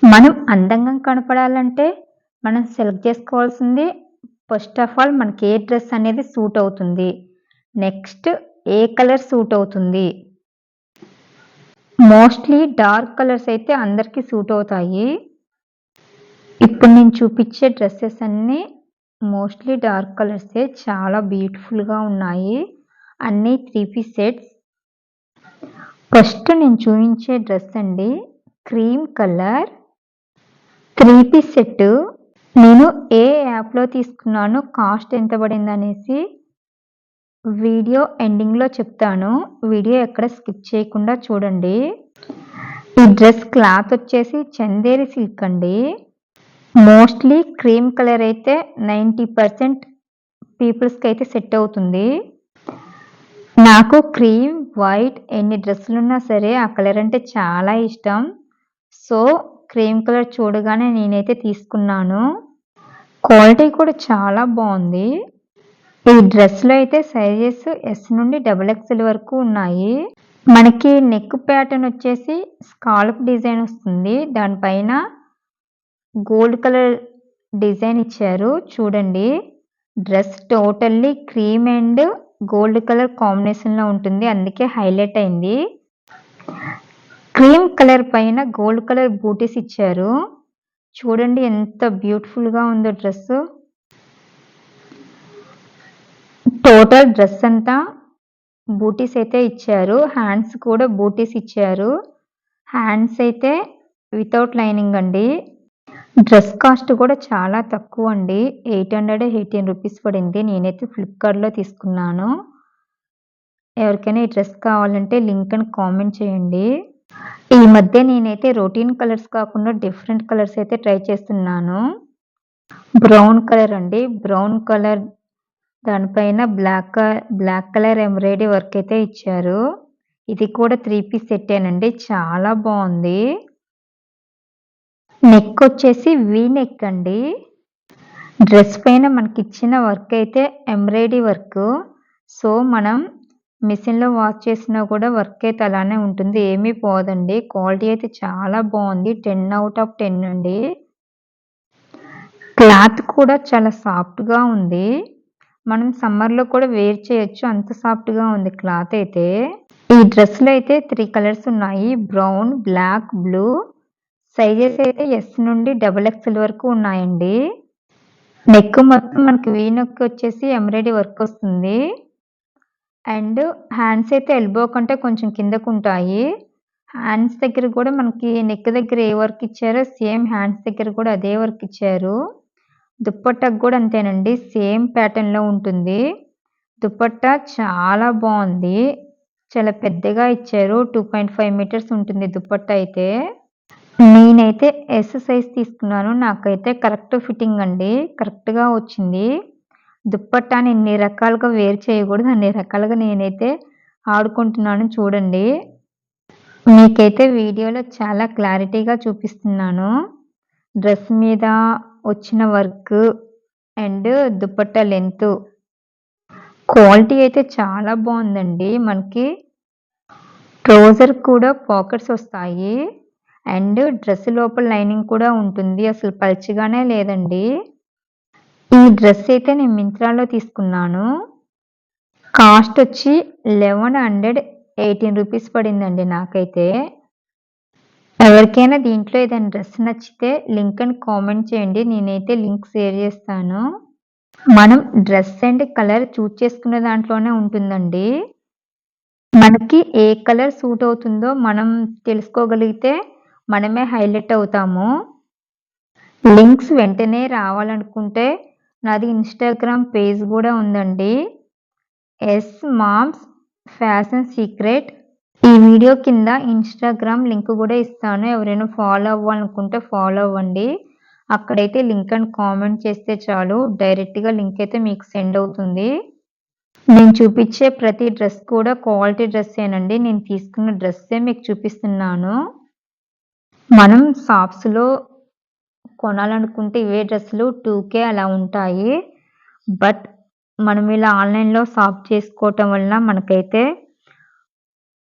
మనం అందంగా కనపడాలంటే, మనం సెలెక్ట్ చేసుకోవాల్సింది ఫస్ట్ ఆఫ్ ఆల్ మనకి ఏ డ్రెస్ అనేది సూట్ అవుతుంది. నెక్స్ట్ ఏ కలర్ సూట్ అవుతుంది. మోస్ట్‌లీ డార్క్ కలర్స్ అయితే అందరికి సూట్ అవుతాయి. ఇప్పుడు నేను చూపించే డ్రెసెస్ అన్నీ మోస్ట్‌లీ డార్క్ కలర్సే. చాలా బ్యూటిఫుల్‌గా ఉన్నాయి. అన్నీ 3 పీస్ సెట్స్. ఫస్ట్ నేను చూయించే డ్రెస్ అండి క్రీమ్ కలర్ 3 పీస్ సెట్టు. నేను ఏ యాప్‌లో తీసుకున్నాను, కాస్ట్ ఎంత పడిందనేసి వీడియో ఎండింగ్‌లో చెప్తాను. వీడియో ఎక్కడ స్కిప్ చేయకుండా చూడండి. ఈ డ్రెస్ క్లాత్ వచ్చేసి చందేరి సిల్క్ అండి. మోస్ట్‌లీ క్రీమ్ కలర్ అయితే 90% పీపుల్స్‌కైతే సెట్ అవుతుంది. నాకు క్రీమ్, వైట్ ఎన్ని డ్రెస్సులున్నా సరే ఆ కలర్ అంటే చాలా ఇష్టం. సో, క్రీమ్ కలర్ చూడగానే నేనైతే తీసుకున్నాను. క్వాలిటీ కూడా చాలా బావుంది. ఈ డ్రెస్‌లో అయితే సైజెస్ ఎస్ నుండి డబుల్ ఎక్స్‌ఎల్ వరకు ఉన్నాయి. మనకి నెక్ ప్యాటర్న్ వచ్చేసి స్కాలప్ డిజైన్ వస్తుంది. దానిపైన గోల్డ్ కలర్ డిజైన్ ఇచ్చారు చూడండి. Dress totally cream and gold colour కాంబినేషన్‌లో ఉంటుంది. అందుకే హైలైట్ అయింది. క్రీమ్ కలర్ పైన గోల్డ్ కలర్ బూటీస్ ఇచ్చారు. చూడండి ఎంత బ్యూటిఫుల్‌గా ఉందో డ్రెస్సు. టోటల్ డ్రెస్ అంతా బూటీస్ అయితే ఇచ్చారు. హ్యాండ్స్ కూడా బూటీస్ ఇచ్చారు. హ్యాండ్స్ అయితే వితౌట్ లైనింగ్ అండి. డ్రెస్ కాస్ట్ కూడా చాలా తక్కువండి. 818 రూపీస్ పడింది. నేనైతే ఫ్లిప్‌కార్ట్‌లో తీసుకున్నాను. ఎవరికైనా ఈ డ్రెస్ కావాలంటే లింక్ అని కామెంట్ చేయండి. ఈ మధ్య నేనైతే రొటీన్ కలర్స్ కాకుండా డిఫరెంట్ కలర్స్ అయితే ట్రై చేస్తున్నాను. బ్రౌన్ కలర్ అండి. బ్రౌన్ కలర్ దానిపైన బ్లాక్ కలర్ ఎంబ్రాయిడరీ వర్క్ అయితే ఇచ్చారు. ఇది కూడా 3 పీస్ సెట్టేనండి. చాలా బావుంది. నెక్ వచ్చేసి వి నెక్ అండి. డ్రెస్ పైన మనకిచ్చిన వర్క్ అయితే ఎంబ్రాయిడరీ వర్కు. సో, మనం మిషన్‌లో వాష్ చేసినా కూడా వర్క్ అయితే అలానే ఉంటుంది. ఏమీ పోదండి. క్వాలిటీ అయితే చాలా బావుంది. 10/10 అండి. క్లాత్ కూడా చాలా సాఫ్ట్‌గా ఉంది. మనం సమ్మర్‌లో కూడా వేర్ చేయొచ్చు. అంత సాఫ్ట్‌గా ఉంది క్లాత్ అయితే. ఈ డ్రెస్‌లో అయితే 3 కలర్స్ ఉన్నాయి. Brown, black, blue. సైజెస్ అయితే ఎస్ నుండి డబుల్ ఎక్స్‌ఎల్ వరకు ఉన్నాయండి. నెక్ మొత్తం మనకి వీ నెక్ వచ్చేసి ఎంబ్రాయిడరీ వర్క్ వస్తుంది. అండ్ హ్యాండ్స్ అయితే ఎల్బో కంటే కొంచెం కిందకుంటాయి. హ్యాండ్స్ దగ్గర కూడా మనకి నెక్ దగ్గర ఏ వర్క్ ఇచ్చారో సేమ్ హ్యాండ్స్ దగ్గర కూడా అదే వర్క్ ఇచ్చారు. దుప్పట్టాకు కూడా అంతేనండి. సేమ్ ప్యాటర్న్‌లో ఉంటుంది. దుపట్టా చాలా బావుంది. చాలా పెద్దగా ఇచ్చారు. 2.5 మీటర్స్ ఉంటుంది దుపట్టా అయితే. నేనైతే ఎస్ సైజ్ తీసుకున్నాను. నాకైతే కరెక్ట్ ఫిట్టింగ్ అండి. కరెక్ట్‌గా వచ్చింది. దుప్పట్టాని ఎన్ని రకాలుగా వేర్ చేయకూడదు. అన్ని రకాలుగా నేనైతే ఆడుకుంటున్నాను చూడండి. మీకైతే వీడియోలో చాలా క్లారిటీగా చూపిస్తున్నాను. డ్రెస్ మీద వచ్చిన work and dupatta length. Quality అయితే చాలా బావుందండి. మనకి ట్రౌజర్ కూడా పాకెట్స్ వస్తాయి. అండ్ డ్రెస్ లోపల లైనింగ్ కూడా ఉంటుంది. అసలు పల్చగానే లేదండి. ఈ డ్రెస్ అయితే నేను మింత్రాలో తీసుకున్నాను. కాస్ట్ వచ్చి 1118 రూపీస్ పడిందండి నాకైతే. ఎవరికైనా దీంట్లో ఏదైనా డ్రెస్ నచ్చితే లింక్ అని కామెంట్ చేయండి. నేనైతే లింక్ షేర్ చేస్తాను. మనం డ్రెస్ అండ్ కలర్ చూజ్ చేసుకునే దాంట్లోనే ఉంటుందండి. మనకి ఏ కలర్ సూట్ అవుతుందో మనం తెలుసుకోగలిగితే మనమే హైలైట్ అవుతాము. లింక్స్ వెంటనే రావాలనుకుంటే నాది ఇన్‌స్టాగ్రామ్ పేజ్ గూడా ఉందండి. S moms fashion secret. ఈ వీడియో కింద ఇన్‌స్టాగ్రామ్ లింక్ గూడా ఇస్తాను. ఎవరైనా ఫాలో అవ్వాలనుకుంటే ఫాలో అవ్వండి. అక్కడైతే లింక్ అని కామెంట్ చేస్తే చాలు. డైరెక్ట్‌గా లింక్ అయితే మీకు సెండ్ అవుతుంది. నేను చూపించే ప్రతి డ్రెస్ కూడా క్వాలిటీ డ్రెస్సేనండి. నేను తీసుకున్న డ్రెస్సే మీకు చూపిస్తున్నాను. మనం షాప్స్‌లో కొనాలనుకుంటే ఇవే డ్రెస్సులు 2,000 అలా ఉంటాయి. బట్ మనం ఇలా ఆన్‌లైన్‌లో షాప్ చేసుకోవటం వలన మనకైతే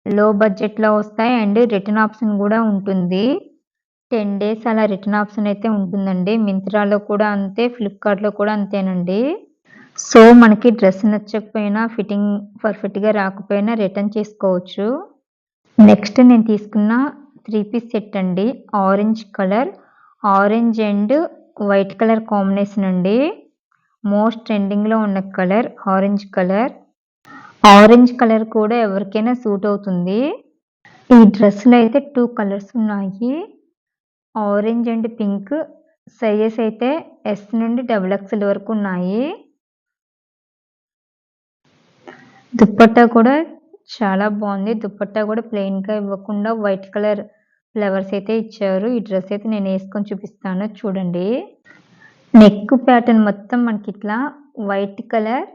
లో బడ్జెట్‌లో వస్తాయి. అండ్ రిటర్న్ ఆప్షన్ గూడా ఉంటుంది. 10 డేస్ అలా రిటర్న్ ఆప్షన్ అయితే ఉంటుందండి. మింత్రాలో కూడా అంతే, ఫ్లిప్‌కార్ట్‌లో కూడా అంతేనండి. సో, మనకి డ్రెస్ నచ్చకపోయినా, ఫిట్టింగ్ పర్ఫెక్ట్‌గా రాకపోయినా రిటర్న్ చేసుకోవచ్చు. నెక్స్ట్ నేను తీసుకున్న 3 పీస్ సెట్ అండి. Orange colour, orange and white colour combination అండి. మోస్ట్ ట్రెండింగ్‌లో ఉన్న colour orange colour. Orange colour కూడా ఎవరికైనా సూట్ అవుతుంది. ఈ డ్రెస్‌లో అయితే 2 కలర్స్ ఉన్నాయి. Orange and pink. సైజెస్ అయితే ఎస్ నుండి డబుల్ ఎక్స్‌ఎల్ వరకు ఉన్నాయి. దుపట్టా కూడా చాలా బాగుంది. దుపట్టా కూడా ప్లెయిన్‌గా ఇవ్వకుండా వైట్ కలర్ ఫ్లవర్స్ అయితే ఇచ్చారు. ఈ డ్రెస్ అయితే నేను ఏసుకొని చూపిస్తాను చూడండి. నెక్ ప్యాటర్న్ మొత్తం మనకిట్లా వైట్ కలర్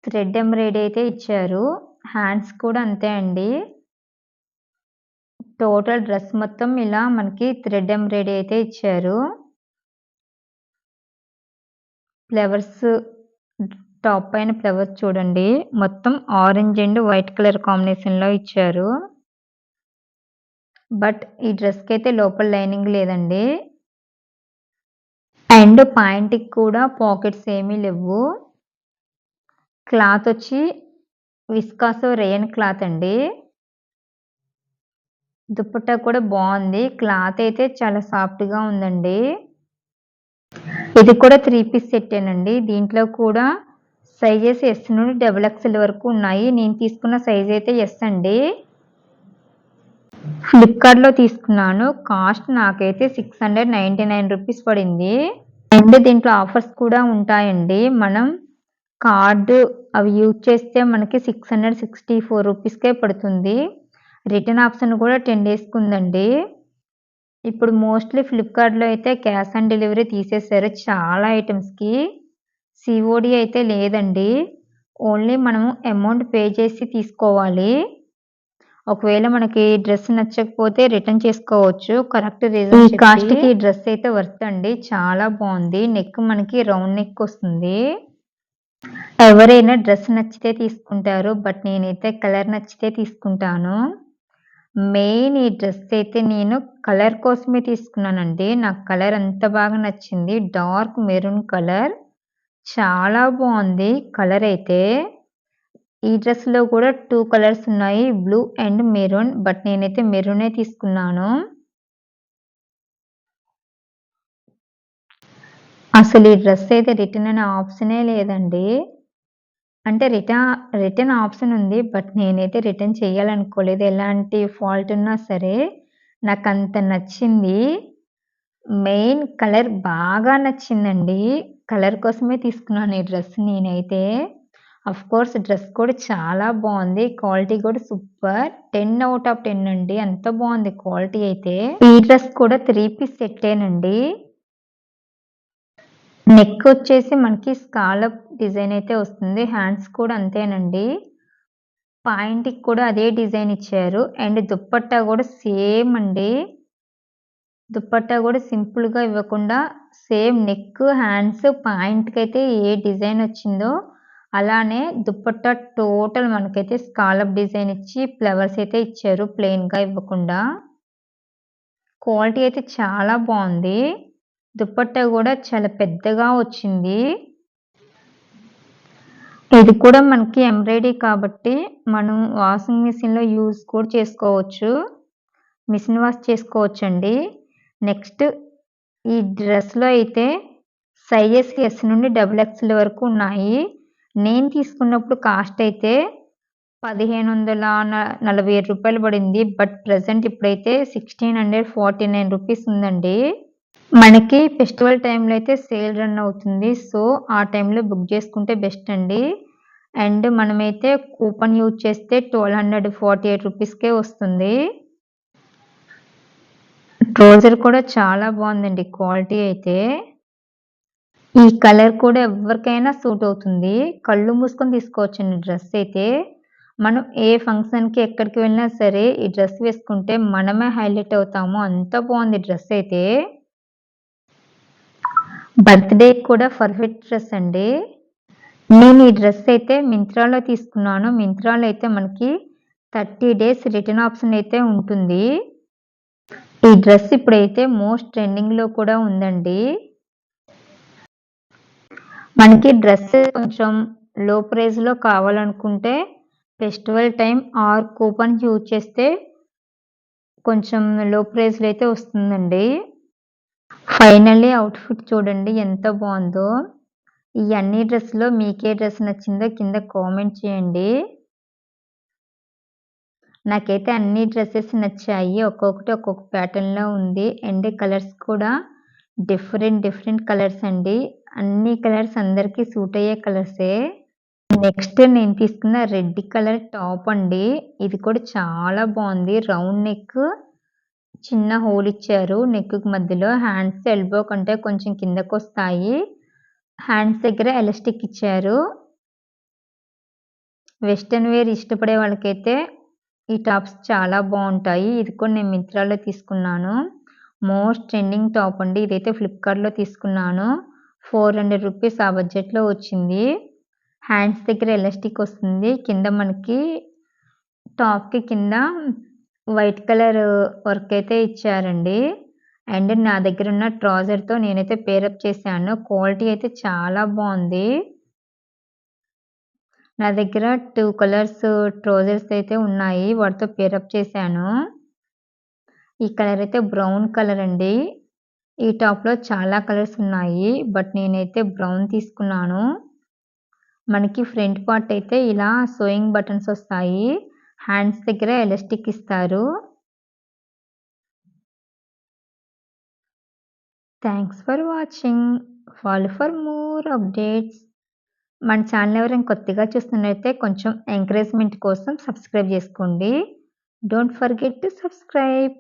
థ్రెడ్ ఎంబ్రాయిడరీ అయితే ఇచ్చారు. హ్యాండ్స్ కూడా అంతే అండి. టోటల్ డ్రెస్ మొత్తం ఇలా మనకి థ్రెడ్ ఎంబ్రాయిడరీ అయితే ఇచ్చారు. ఫ్లవర్స్ టాప్ పైన ఫ్లవర్స్ చూడండి. మొత్తం ఆరెంజ్ అండ్ వైట్ కలర్ కాంబినేషన్‌లో ఇచ్చారు. బట్ ఈ డ్రెస్‌కైతే లోపల లైనింగ్ లేదండి. అండ్ పాయింట్‌కి కూడా పాకెట్స్ ఏమీ లెవ్వు. క్లాత్ వచ్చి విస్కాస్ రేయన్ క్లాత్ అండి. దుపట్టా కూడా బావుంది. క్లాత్ అయితే చాలా సాఫ్ట్‌గా ఉందండి. ఇది కూడా 3 పీస్ సెట్టేనండి. దీంట్లో కూడా సైజెస్ ఎస్ నుండి డబుల్ ఎక్స్‌ఎల్ వరకు ఉన్నాయి. నేను తీసుకున్న సైజ్ అయితే ఎస్ అండి. ఫ్లిప్‌కార్ట్‌లో తీసుకున్నాను. కాస్ట్ నాకైతే 699 రూపీస్ పడింది. అండ్ దీంట్లో ఆఫర్స్ కూడా ఉంటాయండి. మనం కార్డ్ అవి యూజ్ చేస్తే మనకి 664 రూపీస్‌కే పడుతుంది. రిటర్న్ ఆప్షన్ కూడా 10 డేస్‌కి ఉందండి. ఇప్పుడు మోస్ట్‌లీ ఫ్లిప్‌కార్ట్‌లో అయితే క్యాష్ ఆన్ డెలివరీ తీసేశారు చాలా ఐటెమ్స్‌కి. సీఓడీ అయితే లేదండి. ఓన్లీ మనము అమౌంట్ పే చేసి తీసుకోవాలి. ఒకవేళ మనకి డ్రెస్ నచ్చకపోతే రిటర్న్ చేసుకోవచ్చు. కరెక్ట్ రీజన్ చెప్పి. ఈ కాస్ట్‌కి ఈ డ్రెస్ అయితే వర్త్ అండి. చాలా బావుంది. నెక్ మనకి రౌండ్ నెక్ వస్తుంది. ఎవరైనా డ్రెస్ నచ్చితే తీసుకుంటారు. బట్ నేనైతే కలర్ నచ్చితే తీసుకుంటాను. మెయిన్ ఈ డ్రెస్ అయితే నేను కలర్ కోసమే తీసుకున్నానండి. నాకు కలర్ అంత బాగా నచ్చింది. Dark maroon colour. చాలా బావుంది కలర్ అయితే. ఈ డ్రెస్‌లో కూడా 2 కలర్స్ ఉన్నాయి. Blue and maroon. బట్ నేనైతే మెరూనే తీసుకున్నాను. అసలు ఈ డ్రెస్ అయితే రిటర్న్ అనే ఆప్షనే లేదండి. అంటే రిటర్న్ ఆప్షన్ ఉంది. బట్ నేనైతే రిటర్న్ చేయాలనుకోలేదు. ఎలాంటి ఫాల్ట్ ఉన్నా సరే నాకంత నచ్చింది. మెయిన్ కలర్ బాగా నచ్చిందండి. కలర్ కోసమే తీసుకున్నాను ఈ డ్రెస్ నేనైతే. ఆఫ్‌కోర్స్ డ్రెస్ కూడా చాలా బావుంది. క్వాలిటీ కూడా సూపర్. 10 ఔట్ ఆఫ్ 10 అండి. అంత బావుంది క్వాలిటీ అయితే. ఈ డ్రెస్ కూడా 3 పీస్ సెట్టేనండి. నెక్ వచ్చేసి మనకి స్కాలప్ డిజైన్ అయితే వస్తుంది. హ్యాండ్స్ కూడా అంతేనండి. పాయింట్‌కి కూడా అదే డిజైన్ ఇచ్చారు. అండ్ దుపట్టా కూడా సేమ్ అండి. దుపట్టా కూడా సింపుల్‌గా ఇవ్వకుండా సేమ్ నెక్, హ్యాండ్స్, పాయింట్‌కైతే ఏ డిజైన్ వచ్చిందో అలానే దుపట్టా టోటల్ మనకైతే స్కాలప్ డిజైన్ ఇచ్చి ఫ్లవర్స్ అయితే ఇచ్చారు ప్లెయిన్‌గా ఇవ్వకుండా. క్వాలిటీ అయితే చాలా బావుంది. దుపట్టా కూడా చాలా పెద్దగా వచ్చింది. ఇది కూడా మనకి ఎంబ్రాయిడరీ కాబట్టి మనం వాషింగ్ మిషన్‌లో యూజ్ కూడా చేసుకోవచ్చు. మిషన్ వాష్ చేసుకోవచ్చండి. నెక్స్ట్ ఈ డ్రెస్‌లో అయితే సైజెస్ ఎస్ నుండి డబుల్ ఎక్స్‌ఎల్ వరకు ఉన్నాయి. నేను తీసుకున్నప్పుడు కాస్ట్ అయితే రూ. 1547 పడింది. బట్ ప్రెజెంట్ ఇప్పుడైతే 1649 రూపీస్ ఉందండి. మనకి ఫెస్టివల్ టైమ్‌లో అయితే సేల్ రన్ అవుతుంది. సో, ఆ టైమ్‌లో బుక్ చేసుకుంటే బెస్ట్ అండి. అండ్ మనమైతే కూపన్ యూజ్ చేస్తే 1248 రూపీస్‌కే వస్తుంది. ట్రౌజర్ కూడా చాలా బావుందండి క్వాలిటీ అయితే. ఈ కలర్ కూడా ఎవరికైనా సూట్ అవుతుంది. కళ్ళు మూసుకొని తీసుకోవచ్చండి డ్రెస్ అయితే. మనం ఏ ఫంక్షన్‌కి ఎక్కడికి వెళ్ళినా సరే ఈ డ్రెస్ వేసుకుంటే మనమే హైలైట్ అవుతాము. అంత బావుంది డ్రెస్ అయితే. బర్త్‌డేకి కూడా పర్ఫెక్ట్ డ్రెస్ అండి. నేను ఈ డ్రెస్ అయితే మింత్రాలో తీసుకున్నాను. మింత్రాలో అయితే మనకి 30 డేస్ రిటర్న్ ఆప్షన్ అయితే ఉంటుంది. ఈ డ్రెస్ ఇప్పుడైతే మోస్ట్ ట్రెండింగ్‌లో కూడా ఉందండి. మనకి డ్రెస్ కొంచెం లో ప్రైస్‌లో కావాలనుకుంటే festival time or coupons use చేస్తే కొంచెం లో ప్రైస్‌లో అయితే వస్తుందండి. ఫైనల్లీ అవుట్‌ఫిట్ చూడండి ఎంత బావుందో. ఈ అన్ని డ్రెస్‌లో మీకే డ్రెస్ నచ్చిందో కింద కామెంట్ చేయండి. నాకైతే అన్ని డ్రెసెస్ నచ్చాయి. ఒక్కొక్కటి ఒక్కొక్క ప్యాటర్న్‌లో ఉంది. అండ్ కలర్స్ కూడా డిఫరెంట్ కలర్స్ అండి. అన్ని కలర్స్ అందరికి సూట్ అయ్యే కలర్సే. నెక్స్ట్ నేను తీసుకున్న రెడ్ కలర్ టాప్ అండి. ఇది కూడా చాలా బావుంది. రౌండ్ నెక్, చిన్న హోల్ ఇచ్చారు నెక్‌కి మధ్యలో. హ్యాండ్స్ ఎల్బో కంటే కొంచెం కిందకొస్తాయి. హ్యాండ్స్ దగ్గర ఎలాస్టిక్ ఇచ్చారు. వెస్టర్న్ వేర్ ఇష్టపడే వాళ్ళకైతే ఈ టాప్స్ చాలా బావుంటాయి. ఇది కూడా నేను మింత్రాలో తీసుకున్నాను. మోస్ట్ ట్రెండింగ్ టాప్ అండి. ఇదైతే ఫ్లిప్‌కార్ట్‌లో తీసుకున్నాను. 400 రూపీస్ ఆ బడ్జెట్‌లో వచ్చింది. హ్యాండ్స్ దగ్గర ఎలాస్టిక్ వస్తుంది. కింద మనకి టాప్‌కి కింద వైట్ కలర్ వర్క్ అయితే ఇచ్చారండి. అండ్ నా దగ్గరున్న ట్రౌజర్‌తో నేనైతే పేరప్ చేశాను. క్వాలిటీ అయితే చాలా బావుంది. నా దగ్గర 2 కలర్స్ ట్రౌజర్స్ అయితే ఉన్నాయి. వాటితో పేరప్ చేశాను. ఈ కలర్ అయితే బ్రౌన్ కలర్ అండి. ఈ టాప్‌లో చాలా కలర్స్ ఉన్నాయి. బట్ నేనైతే బ్రౌన్ తీసుకున్నాను. మనకి ఫ్రంట్ పార్ట్ అయితే ఇలా సోయింగ్ బటన్స్ వస్తాయి. హ్యాండ్స్ దగ్గర ఎలాస్టిక్ ఇస్తారు. Thanks for watching. Follow for more updates. మన ఛానల్ ఎవరైనా కొత్తగా చూస్తున్నట్టయితే కొంచెం ఎంకరేజ్‌మెంట్ కోసం సబ్స్క్రైబ్ చేసుకోండి. Don't forget to subscribe.